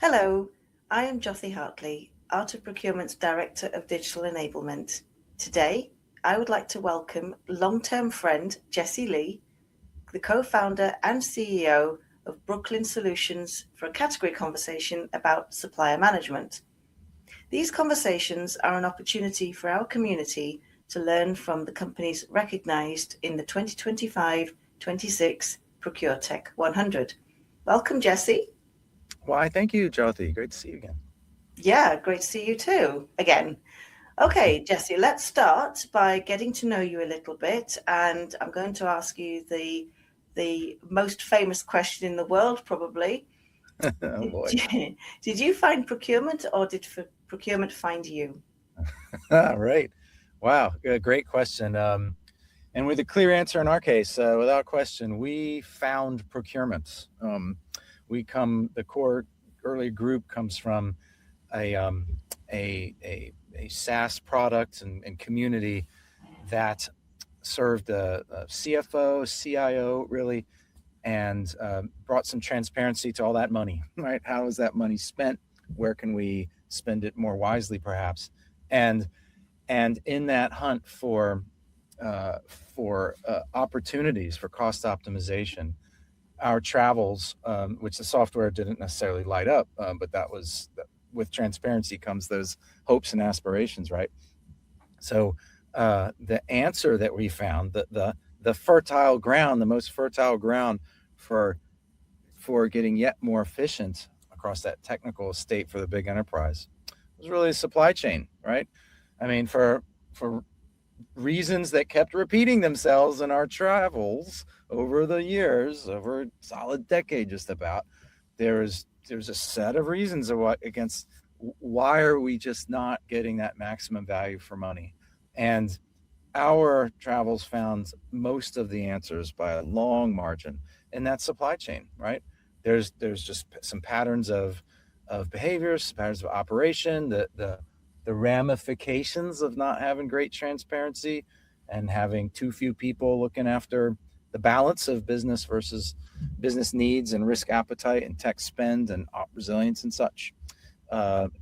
Hello, I am Jyothi Hartley, Art of Procurement's Director of Digital Enablement. Today, I would like to welcome long-term friend Jessie Lee, the co-founder and CEO of Brooklyn Solutions, for a category conversation about supplier management. These conversations are an opportunity for our community to learn from the companies recognized in the 2025-26 ProcureTech 100. Welcome, Jessie. Why, thank you, Jyothi. Great to see you again. Yeah, great to see you too, again. Okay, Jessie, let's start by getting to know you a little bit. And I'm going to ask you the most famous question in the world, probably. Oh boy. Did you find procurement, or did procurement find you? Right. Wow. Great question. And with a clear answer in our case, without question, we found procurement. The core early group comes from a, um, a SaaS product and community that served a CFO, CIO, really, and brought some transparency to all that money, right? How is that money spent? Where can we spend it more wisely, perhaps? And in that hunt for opportunities for cost optimization, our travels, which the software didn't necessarily light up, but that was with transparency comes those hopes and aspirations, right? So the answer that we found, the fertile ground, the most fertile ground for getting yet more efficient across that technical estate for the big enterprise was really supply chain, right? I mean, for reasons that kept repeating themselves in our travels over the years, over a solid decade, just about, there's a set of reasons of why are we just not getting that maximum value for money. And our travels found most of the answers by a long margin in that supply chain, right? There's just some patterns of behaviors, patterns of operation, the ramifications of not having great transparency and having too few people looking after the balance of business versus business needs and risk appetite and tech spend and op resilience and such.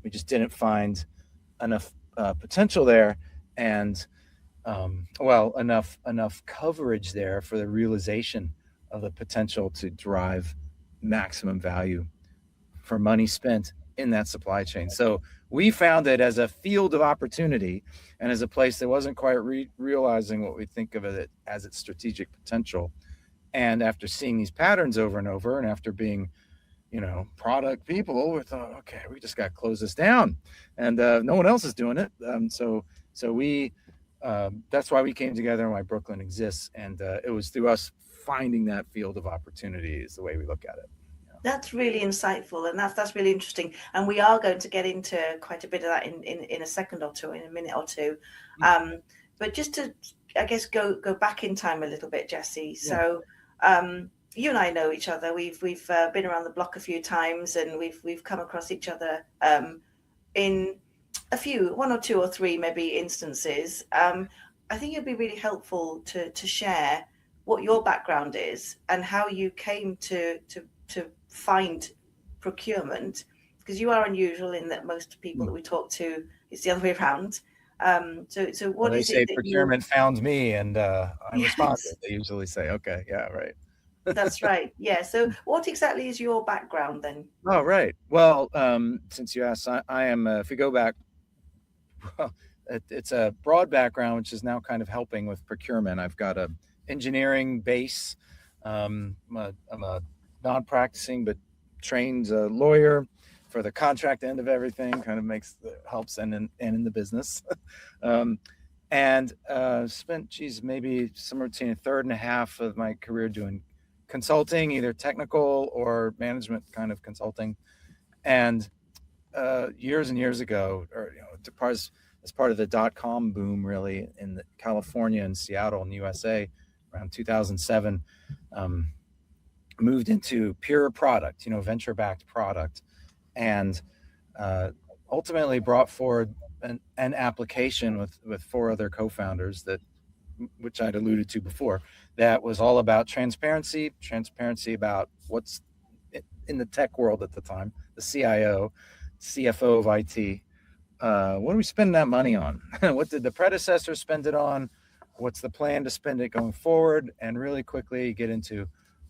We just didn't find enough potential there, and enough coverage there for the realization of the potential to drive maximum value for money spent in that supply chain. So we found it as a field of opportunity and as a place that wasn't quite realizing what we think of it as its strategic potential. And after seeing these patterns over and over, and after being, product people, we thought, okay, we just got to close this down, and no one else is doing it. So we that's why we came together and why Brooklyn exists. And it was through us finding that field of opportunity is the way we look at it. That's really insightful, and that's really interesting. And we are going to get into quite a bit of that in a second or two, in a minute or two. But just to, I guess, go back in time a little bit, Jessie. So you and I know each other. We've been around the block a few times, and we've come across each other in one or two or three maybe instances. I think it'd be really helpful to share what your background is and how you came to find procurement, because you are unusual in that most people that we talk to, it's the other way around. So what they is say it that procurement found me, and I Yes. responded. They usually say, okay, yeah, right. That's right. Yeah. So what exactly is your background then? Oh, right. Well, since you asked, I am, if we go back, well, it's a broad background, which is now kind of helping with procurement. I've got a engineering base. I'm a non-practicing but trained lawyer for the contract end of everything, kind of helps and in the business. And spent, maybe somewhere between a third and a half of my career doing consulting, either technical or management kind of consulting. And years and years ago, or as part of the .com boom, really, in California and Seattle in the USA, around 2007, moved into pure product, venture-backed product, and ultimately brought forward an application with four other co-founders which I'd alluded to before, that was all about transparency about what's in the tech world at the time, the CIO, CFO of IT. What are we spending that money on? What did the predecessor spend it on? What's the plan to spend it going forward? And really quickly get into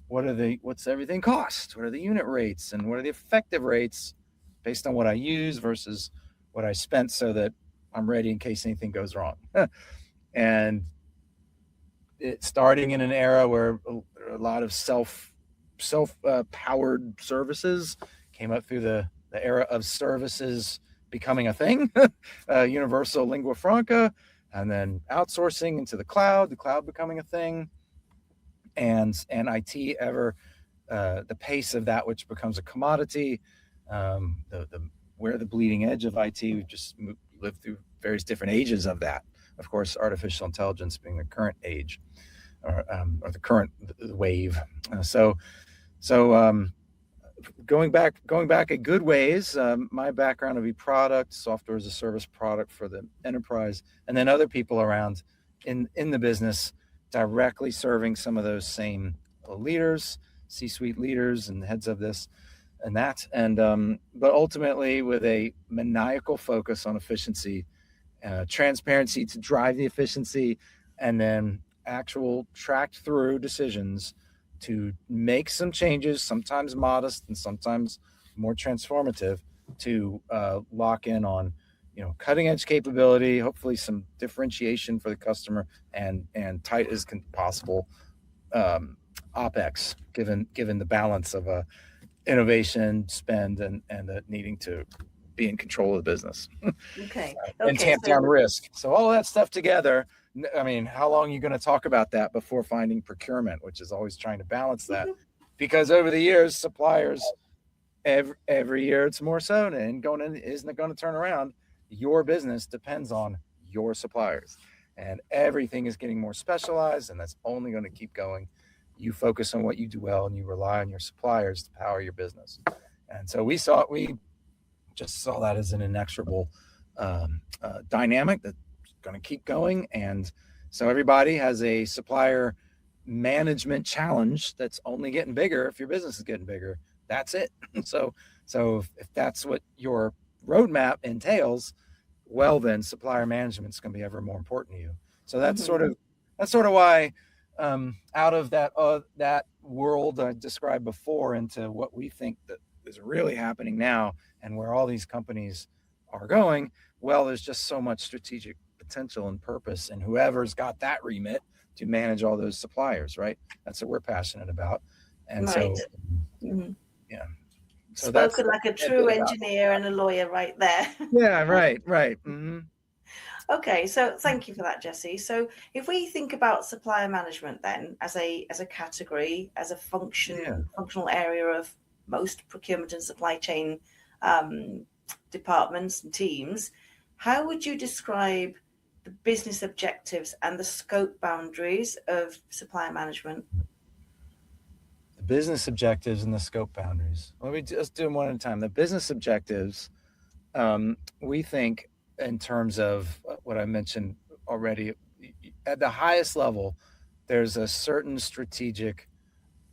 what's everything cost? What are the unit rates and what are the effective rates based on what I use versus what I spent, so that I'm ready in case anything goes wrong. And it's starting in an era where a lot of self powered services came up through the era of services becoming a thing, universal lingua franca, and then outsourcing into the cloud becoming a thing, and IT ever the pace of that which becomes a commodity. We're the bleeding edge of IT. We've just lived through various different ages of that. Of course, artificial intelligence being the current age, or the current wave. So going back a good ways. My background would be product, software as a service product for the enterprise, and then other people around in the business directly serving some of those same leaders, C-suite leaders, and heads of this and that, and but ultimately with a maniacal focus on efficiency, transparency to drive the efficiency, and then actual tracked through decisions to make some changes, sometimes modest and sometimes more transformative, to lock in on cutting edge capability, hopefully some differentiation for the customer, and tight as possible OpEx, given the balance of innovation, spend, and needing to be in control of the business. Okay. And tamp down risk. So all that stuff together, I mean, how long are you going to talk about that before finding procurement, which is always trying to balance that? Because over the years, suppliers, every year it's more so, and isn't going to turn around. Your business depends on your suppliers, and everything is getting more specialized, and that's only going to keep going. You focus on what you do well, and you rely on your suppliers to power your business. And so we just saw that as an inexorable dynamic that's going to keep going. And so everybody has a supplier management challenge that's only getting bigger. If your business is getting bigger, that's it. So if that's what your roadmap entails, well, then supplier management is going to be ever more important to you. So that's sort of why, out of that world I described before into what we think that is really happening now, and where all these companies are going, well, there's just so much strategic potential and purpose, and whoever's got that remit to manage all those suppliers, right? That's what we're passionate about. And right. So, yeah. So Spoken like a true engineer and a lawyer right there. Yeah, right. Mm-hmm. Okay, so thank you for that, Jesse. So if we think about supplier management then as a category, as a functional area of most procurement and supply chain departments and teams, how would you describe the business objectives and the scope boundaries of supplier management? The business objectives and the scope boundaries. Let me just do them one at a time. The business objectives, we think, in terms of what I mentioned already, at the highest level, there's a certain strategic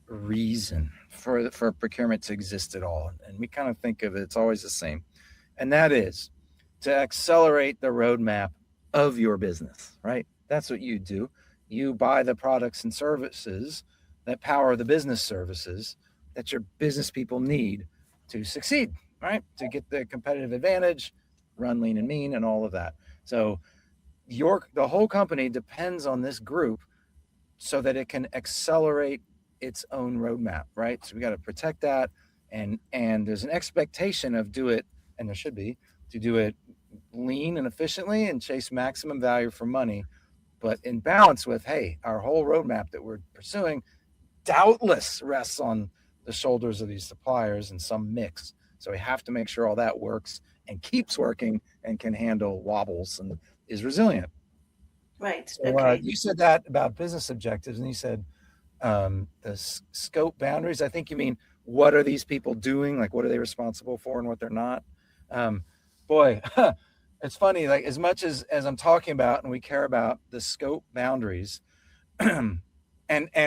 reason for procurement to exist at all. And we kind of think of it, it's always the same. And that is to accelerate the roadmap of your business, right? That's what you do. You buy the products and services that power the business services that your business people need to succeed, right? To get the competitive advantage, run lean and mean, and all of that. So the whole company depends on this group so that it can accelerate its own roadmap, right? So we got to protect that, and there's an expectation of and there should be, to do it lean and efficiently and chase maximum value for money, but in balance with, hey, our whole roadmap that we're pursuing doubtless rests on the shoulders of these suppliers in some mix. So we have to make sure all that works and keeps working and can handle wobbles and is resilient. Right. So, okay. You said that about business objectives, and you said the scope boundaries. I think you mean, what are these people doing? Like, what are they responsible for and what they're not? It's funny, like, as much as I'm talking about, and we care about the scope boundaries, and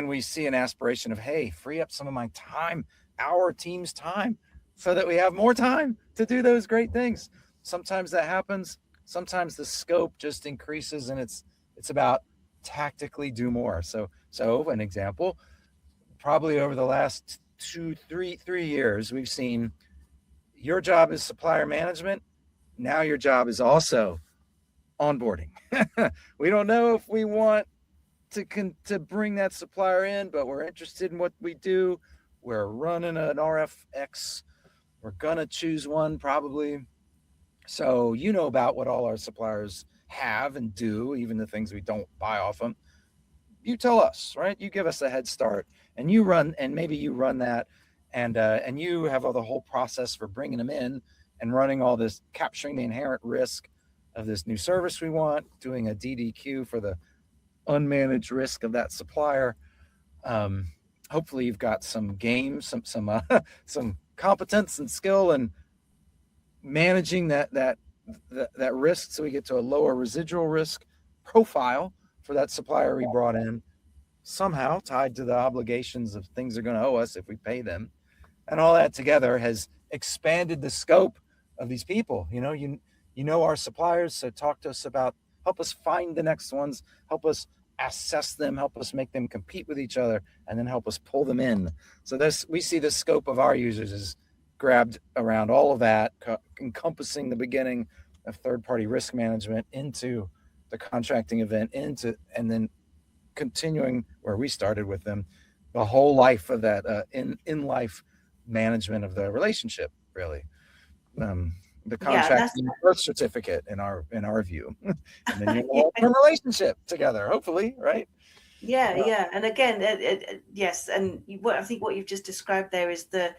we see an aspiration of, hey, free up some of my time, our team's time. so that we have more time to do those great things. Sometimes that happens. Sometimes the scope just increases, and it's about tactically do more. So an example, probably over the last three years, we've seen your job is supplier management. Now your job is also onboarding. We don't know if we want to bring that supplier in, but we're interested in what we do. We're running an RFX. We're gonna choose one probably. So you know about what all our suppliers have and do, even the things we don't buy off them. You tell us, right? You give us a head start, and you run, and maybe you run that, and you have all the whole process for bringing them in and running all this, capturing the inherent risk of this new service we want, doing a DDQ for the unmanaged risk of that supplier. Um, Hopefully, you've got some game, some competence and skill and managing that risk, so we get to a lower residual risk profile for that supplier we brought in, somehow tied to the obligations of things they're going to owe us if we pay them. And all that together has expanded the scope of these people. You know our suppliers, so talk to us about, help us find the next ones, help us assess them, help us make them compete with each other, and then help us pull them in. So we see the scope of our users is grabbed around all of that, encompassing the beginning of third-party risk management into the contracting event, and then continuing where we started with them, the whole life of that in life management of the relationship, really. The contract birth certificate in our view, and then you're in a relationship together, hopefully, right? Yeah. And again, yes. And I think what you've just described there is the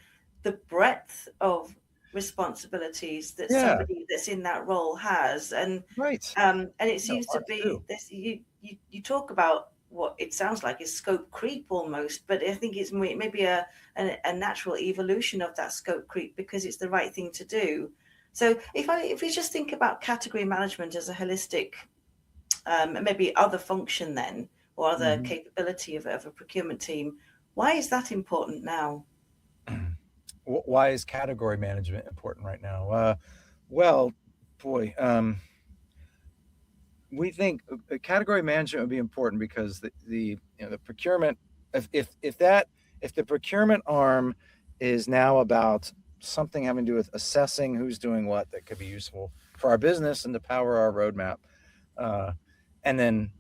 breadth of responsibilities that somebody that's in that role has, and right. And it seems to be this. You talk about what it sounds like is scope creep almost, but I think it's maybe a natural evolution of that scope creep, because it's the right thing to do. So if we just think about category management as a holistic, maybe other function then, or other capability of a procurement team, why is that important now? Why is category management important right now? Well, boy, we think category management would be important because the procurement, if the procurement arm is now about something having to do with assessing who's doing what that could be useful for our business and to power our roadmap, and then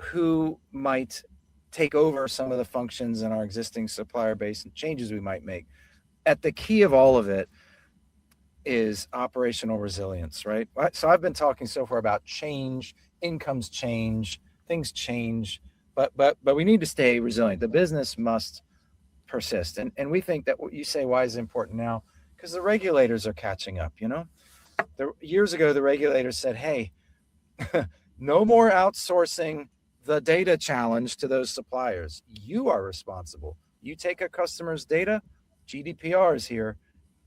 who might take over some of the functions in our existing supplier base and changes we might make. At the key of all of it is operational resilience, right? So I've been talking so far about change, incomes change, things change, but we need to stay resilient. The business must persist. And we think that what you say, why is it important now? Because the regulators are catching up, Years ago, the regulators said, hey, no more outsourcing the data challenge to those suppliers. You are responsible. You take a customer's data, GDPR is here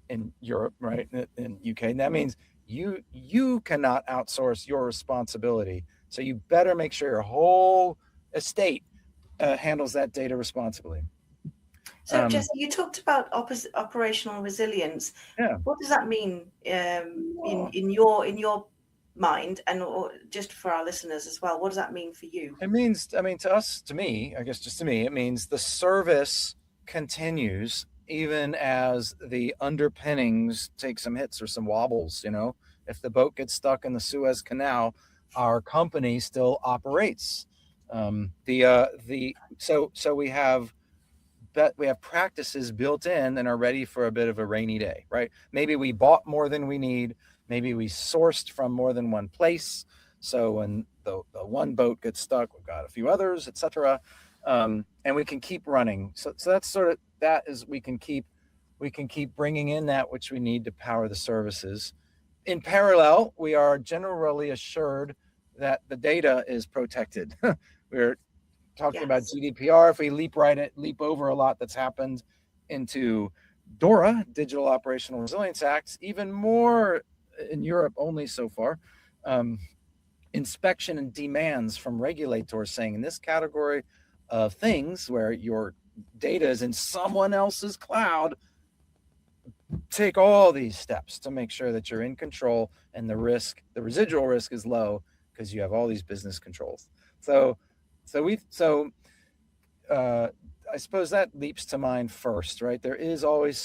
in Europe, right, in UK, and that means you cannot outsource your responsibility. So you better make sure your whole estate handles that data responsibly. So, Jesse, you talked about operational resilience. Yeah. What does that mean in your mind, and just for our listeners as well? What does that mean for you? It means, to me, it means the service continues even as the underpinnings take some hits or some wobbles. If the boat gets stuck in the Suez Canal, our company still operates. So we have practices built in and are ready for a bit of a rainy day, right? Maybe we bought more than we need. Maybe we sourced from more than one place. So when the one boat gets stuck, we've got a few others, etc. And we can keep running. So that's we can keep bringing in that which we need to power the services. In parallel, we are generally assured that the data is protected. We're talking about GDPR. If we leap over a lot that's happened into DORA, Digital Operational Resilience Acts, even more in Europe only so far, inspection and demands from regulators saying in this category of things where your data is in someone else's cloud, take all these steps to make sure that you're in control and the residual risk is low because you have all these business controls. So I suppose that leaps to mind first, right? There is always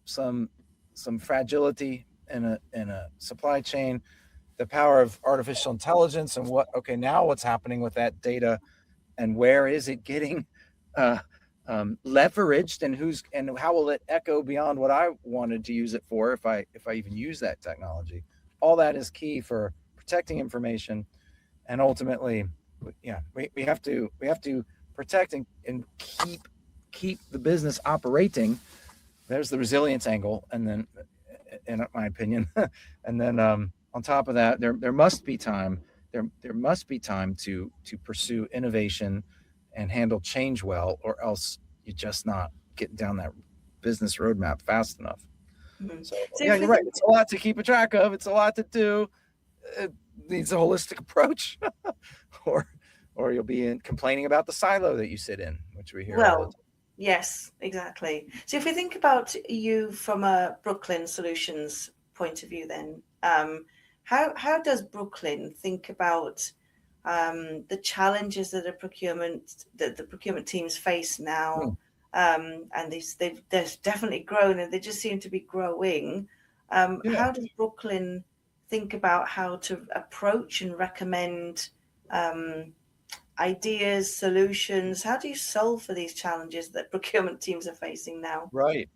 some fragility in a supply chain. The power of artificial intelligence and now what's happening with that data and where is it getting leveraged, and how will it echo beyond what I wanted to use it for if I even use that technology. All that is key for protecting information, and ultimately, we have to protect and keep the business operating. There's the resilience angle, and then, in my opinion, and then on top of that, there must be time. There must be time to pursue innovation and handle change well, or else you're just not getting down that business roadmap fast enough. Mm-hmm. So you're right. It's a lot to keep track of. It's a lot to do. It needs a holistic approach, or you'll be complaining about the silo that you sit in, which we hear all the time. Yes, exactly. So if we think about you from a Brooklyn Solutions point of view, then how does Brooklyn think about the challenges that the procurement teams face now? And they've definitely grown, and they just seem to be growing. How does Brooklyn think about how to approach and recommend ideas, solutions? How do you solve for these challenges that procurement teams are facing now? Right.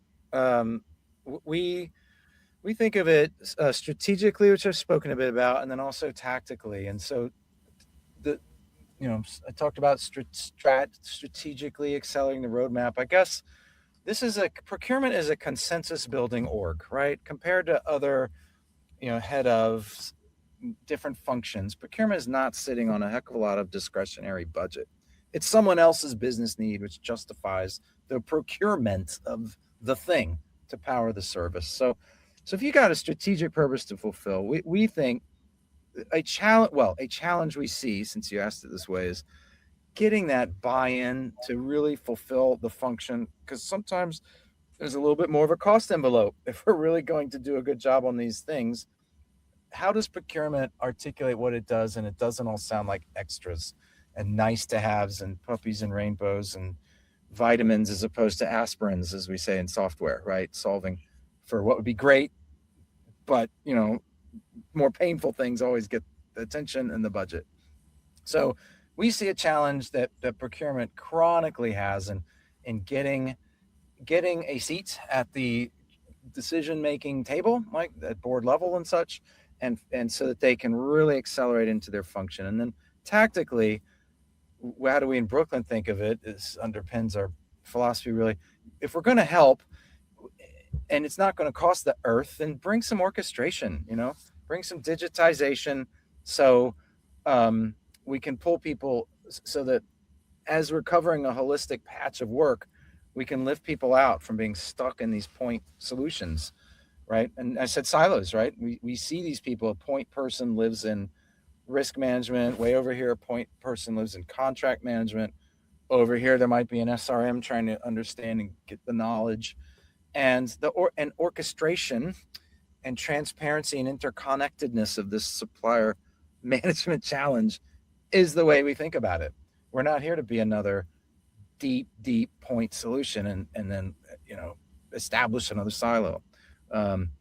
We think of it strategically, which I've spoken a bit about, and then also tactically. And so I talked about strategically accelerating the roadmap. I guess procurement is a consensus building org, right? Compared to other, head of different functions, procurement is not sitting on a heck of a lot of discretionary budget. It's someone else's business need, which justifies the procurement of the thing to power the service. So if you got a strategic purpose to fulfill, we think a challenge we see, since you asked it this way, is getting that buy-in to really fulfill the function, because sometimes there's a little bit more of a cost envelope. If we're really going to do a good job on these things, how does procurement articulate what it does, and it doesn't all sound like extras and nice to haves and puppies and rainbows and vitamins as opposed to aspirins, as we say in software, right? Solving for what would be great, but more painful things always get the attention and the budget. So we see a challenge that procurement chronically has in getting a seat at the decision-making table, like at board level and such, and so that they can really accelerate into their function. And then tactically, how do we in Brooklyn think of it? This underpins our philosophy, really. If we're going to help, and it's not going to cost the earth, then bring some orchestration, bring some digitization, so we can pull people, so that as we're covering a holistic patch of work, we can lift people out from being stuck in these point solutions, right? And I said silos, right? We see these people. A point person lives in risk management. Way over here, a point person lives in contract management. Over here, there might be an SRM trying to understand and get the knowledge. And orchestration and transparency and interconnectedness of this supplier management challenge is the way we think about it. We're not here to be another deep point solution and then establish another silo,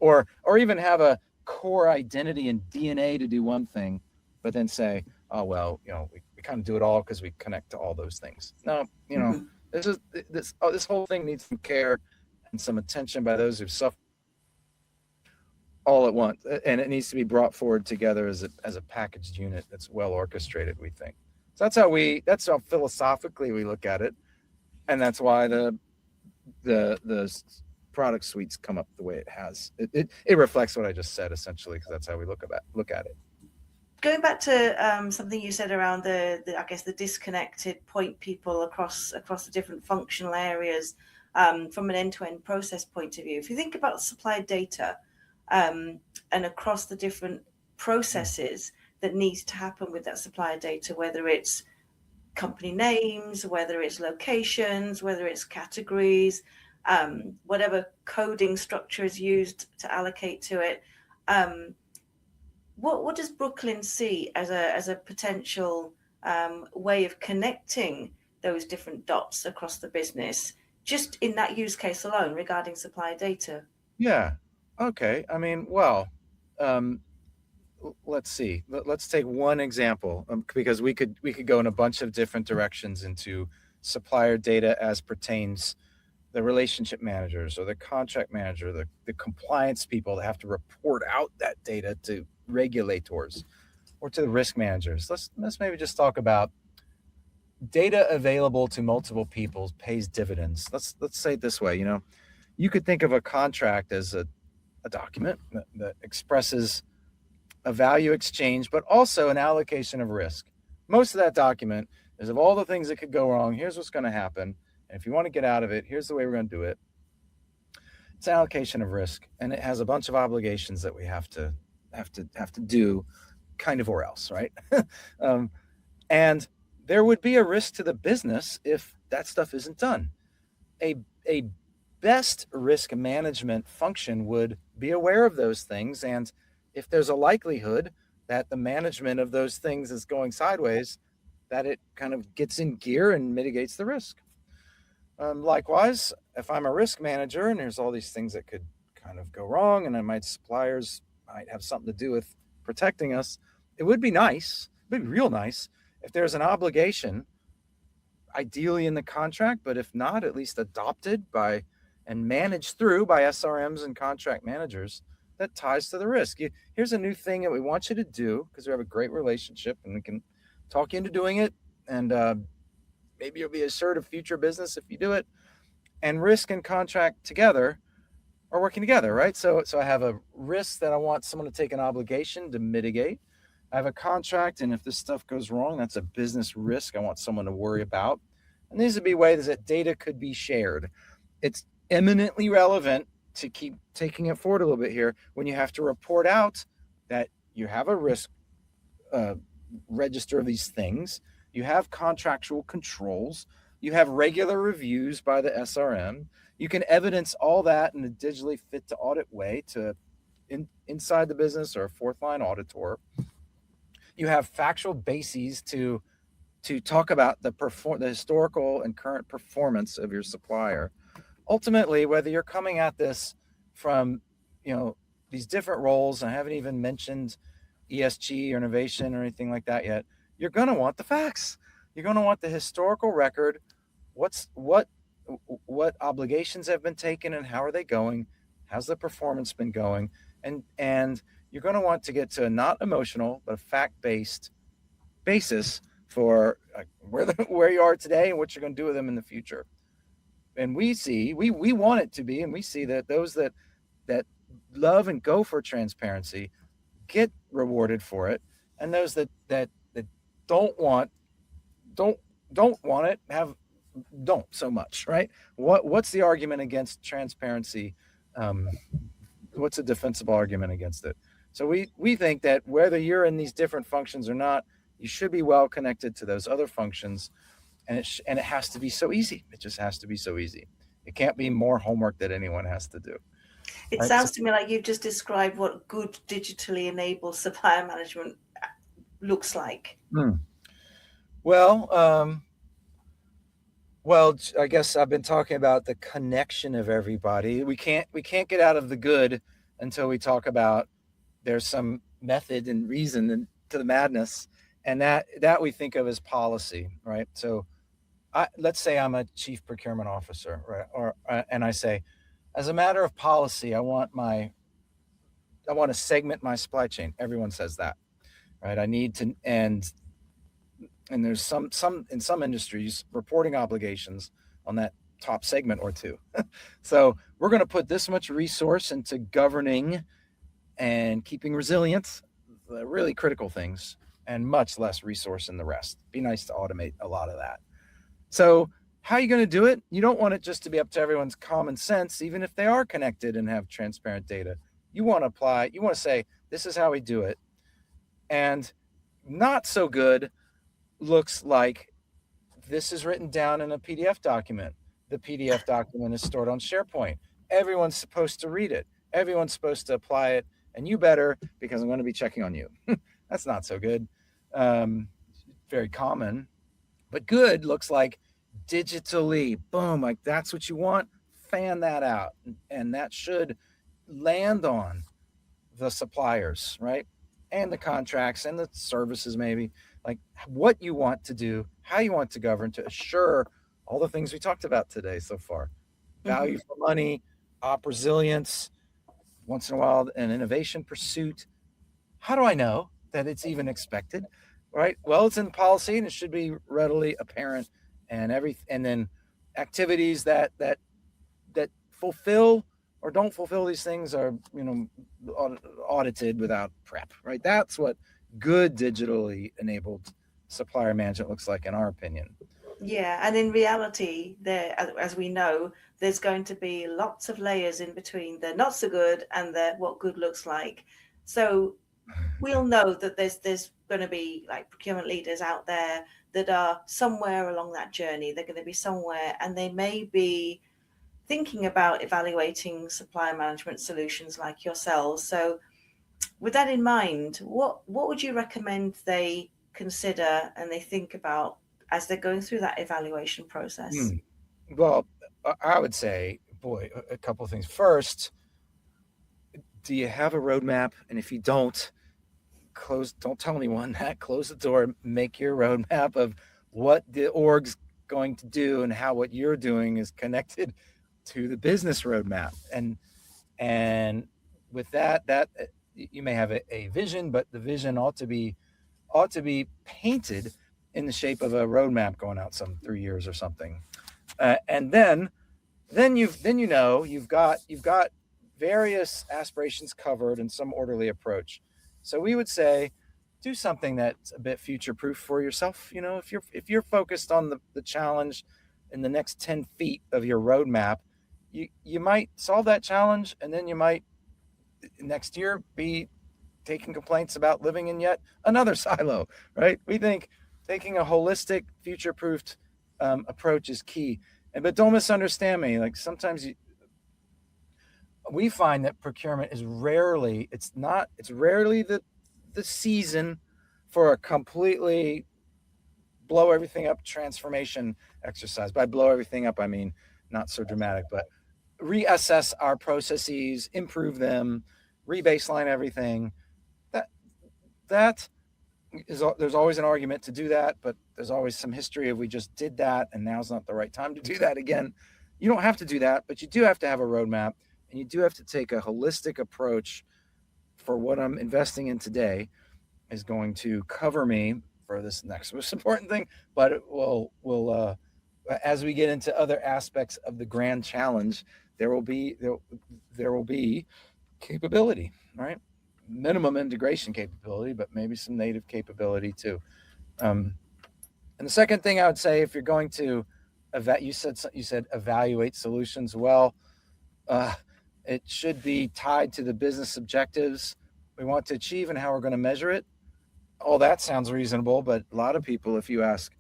or even have a core identity and DNA to do one thing, but then say, oh well, we kind of do it all because we connect to all those things. No, this whole thing needs some care and some attention by those who've suffered all at once, and it needs to be brought forward together as a packaged unit that's well orchestrated, we think. So that's how philosophically we look at it, and that's why the product suites come up the way it has. It reflects what I just said, essentially, because that's how we look at it. Going back to something you said around the disconnected point people across the different functional areas, from an end-to-end process point of view. If you think about supply data, and across the different processes that needs to happen with that supplier data, whether it's company names, whether it's locations, whether it's categories, whatever coding structure is used to allocate to it. What does Brooklyn see as a potential way of connecting those different dots across the business, just in that use case alone regarding supplier data? Yeah. Okay. I mean, well, um, let's see. Let's take one example, because we could go in a bunch of different directions into supplier data as pertains the relationship managers or the contract manager, the compliance people that have to report out that data to regulators or to the risk managers. Let's maybe just talk about data available to multiple people pays dividends. Let's say it this way. You could think of a contract as a document that expresses a value exchange, but also an allocation of risk. Most of that document is of all the things that could go wrong. Here's what's going to happen, and if you want to get out of it, here's the way we're going to do it. It's an allocation of risk, and it has a bunch of obligations that we have to do, kind of, or else, right? And there would be a risk to the business if that stuff isn't done. A best risk management function would be aware of those things, and if there's a likelihood that the management of those things is going sideways, that it kind of gets in gear and mitigates the risk. Likewise, if I'm a risk manager and there's all these things that could kind of go wrong, and suppliers might have something to do with protecting us, it would be real nice, if there's an obligation, ideally in the contract, but if not, at least adopted by and managed through by SRMs and contract managers, that ties to the risk. Here's a new thing that we want you to do because we have a great relationship and we can talk you into doing it. And maybe you'll be assured of future business if you do it. And risk and contract together are working together, right? So I have a risk that I want someone to take an obligation to mitigate. I have a contract, and if this stuff goes wrong, that's a business risk I want someone to worry about. And these would be ways that data could be shared. It's eminently relevant to keep taking it forward a little bit here when you have to report out that you have a risk register of these things, you have contractual controls, you have regular reviews by the SRM, you can evidence all that in a digitally fit to audit way to inside the business or a fourth line auditor. You have factual bases to talk about the historical and current performance of your supplier. Ultimately, whether you're coming at this from these different roles, and I haven't even mentioned ESG or innovation or anything like that yet, you're going to want the facts. You're going to want the historical record. What obligations have been taken and how are they going? How's the performance been going? And you're going to want to get to a not emotional but a fact-based basis for where you are today and what you're going to do with them in the future. And we want it to be, and we see that those that love and go for transparency get rewarded for it, and those that don't want it don't so much, right? What's the argument against transparency? What's a defensible argument against it? So we think that whether you're in these different functions or not, you should be well connected to those other functions, and it has to be so easy. It just has to be so easy. It can't be more homework that anyone has to do. It sounds to me like you've just described what good digitally enabled supplier management looks like. Well, I guess I've been talking about the connection of everybody. We can't get out of the good until we talk about there's some method and reason to the madness, and that we think of as policy, right? So let's say I'm a chief procurement officer, right? And I say, as a matter of policy, I want to segment my supply chain. Everyone says that, right? I need to, and there's some in some industries reporting obligations on that top segment or two. So we're going to put this much resource into governing and keeping resilient, the really critical things, and much less resource in the rest. Be nice to automate a lot of that. So how are you going to do it? You don't want it just to be up to everyone's common sense, even if they are connected and have transparent data. You want to say, this is how we do it. And not so good looks like this is written down in a PDF document. the PDF document is stored on SharePoint. Everyone's supposed to read it. Everyone's supposed to apply it, and you better, because I'm going to be checking on you. That's not so good. Very common, but good looks like digitally, boom, like that's what you want. Fan that out, and that should land on the suppliers, right? And the contracts and the services, maybe like what you want to do, how you want to govern to assure all the things we talked about today so far. Value for money, op resilience, once in a while, an innovation pursuit. How do I know that it's even expected? Right? Well, it's in policy and it should be readily apparent, and then activities that fulfill or don't fulfill these things are, audited without prep, right? That's what good digitally enabled supplier management looks like, in our opinion. Yeah, and in reality, there, as we know, there's going to be lots of layers in between the not so good and the what good looks like. So we'll know that there's going to be like procurement leaders out there that are somewhere along that journey. They're going to be somewhere, and they may be thinking about evaluating supplier management solutions like yourselves. So with that in mind, what would you recommend they consider and they think about as they're going through that evaluation process? Well, I would say, boy, a couple of things. First, do you have a roadmap? And if you don't tell anyone that, close the door, make your roadmap of what the org's going to do and how what you're doing is connected to the business roadmap. And with that you may have a vision, but the vision ought to be painted in the shape of a roadmap going out some 3 years or something. And then you've got various aspirations covered in some orderly approach. So we would say, do something that's a bit future proof for yourself. If you're focused on the challenge in the next 10 feet of your roadmap, you might solve that challenge, and then you might next year be taking complaints about living in yet another silo, right? We think taking a holistic, future-proofed approach is key. But don't misunderstand me. Like sometimes we find that procurement is rarely the season for a completely blow everything up transformation exercise. By blow everything up, I mean not so dramatic, but reassess our processes, improve them, rebaseline everything. That is, there's always an argument to do that, but there's always some history of we just did that and now's not the right time to do that again. You don't have to do that, but you do have to have a roadmap, and you do have to take a holistic approach for what I'm investing in today is going to cover me for this next most important thing, but it will as we get into other aspects of the grand challenge, there will be capability, right? Minimum integration capability, but maybe some native capability too. And the second thing I would say, if you're going to you said evaluate solutions, well, it should be tied to the business objectives we want to achieve and how we're going to measure it. All that sounds reasonable, but a lot of people, if you ask,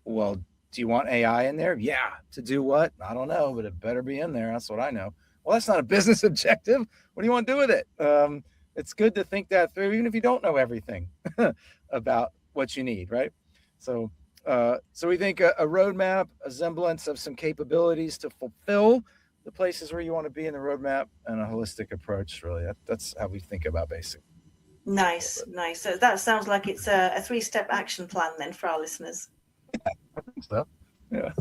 well, do you want AI in there? Yeah. To do what? I don't know, but it better be in there. That's what I know. Well, that's not a business objective. What do you want to do with it? It's good to think that through, even if you don't know everything about what you need, right? So we think a roadmap, a semblance of some capabilities to fulfill the places where you want to be in the roadmap, and a holistic approach, really. That's how we think about basic. Nice. So that sounds like it's a 3-step action plan then for our listeners. I think so. Yeah.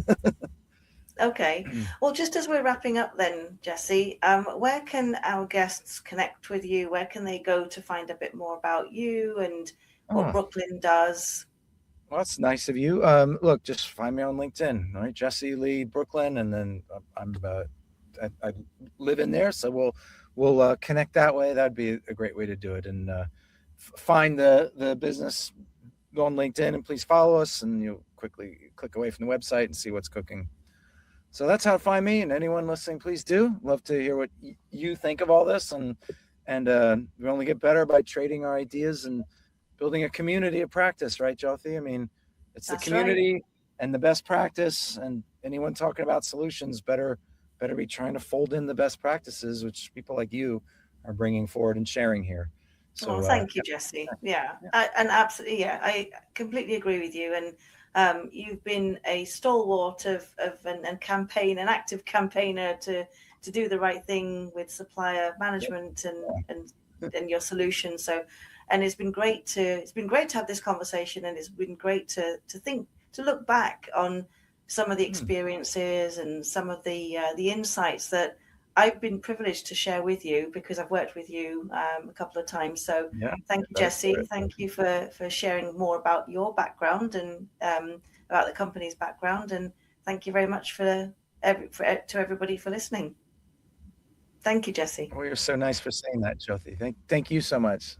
Okay. Well, just as we're wrapping up then, Jesse, where can our guests connect with you? Where can they go to find a bit more about you and what Brooklyn does? Well, that's nice of you. Look, just find me on LinkedIn, right? Jesse Lee Brooklyn, and then I live in there, so we'll connect that way. That'd be a great way to do it. And find the business, go on LinkedIn, and please follow us, and you'll quickly click away from the website and see what's cooking. So that's how to find me, and anyone listening, please do. Love to hear what you think of all this, and we only get better by trading our ideas and building a community of practice, right, Jyothi? I mean, it's the community and the best practice, and anyone talking about solutions better be trying to fold in the best practices, which people like you are bringing forward and sharing here. Oh, So thank you, Jesse. Yeah, yeah. and absolutely, yeah, I completely agree with you. And you've been a stalwart of an campaign, an active campaigner to do the right thing with supplier management and your solution. So, and it's been great to have this conversation, and it's been great to think, to look back on some of the experiences and some of the insights that I've been privileged to share with you, because I've worked with you a couple of times. So Yeah, thank you, Jesse. Thank you for sharing more about your background and about the company's background. And thank you very much to everybody for listening. Thank you, Jesse. Well, you're so nice for saying that, Jyothi. Thank you so much.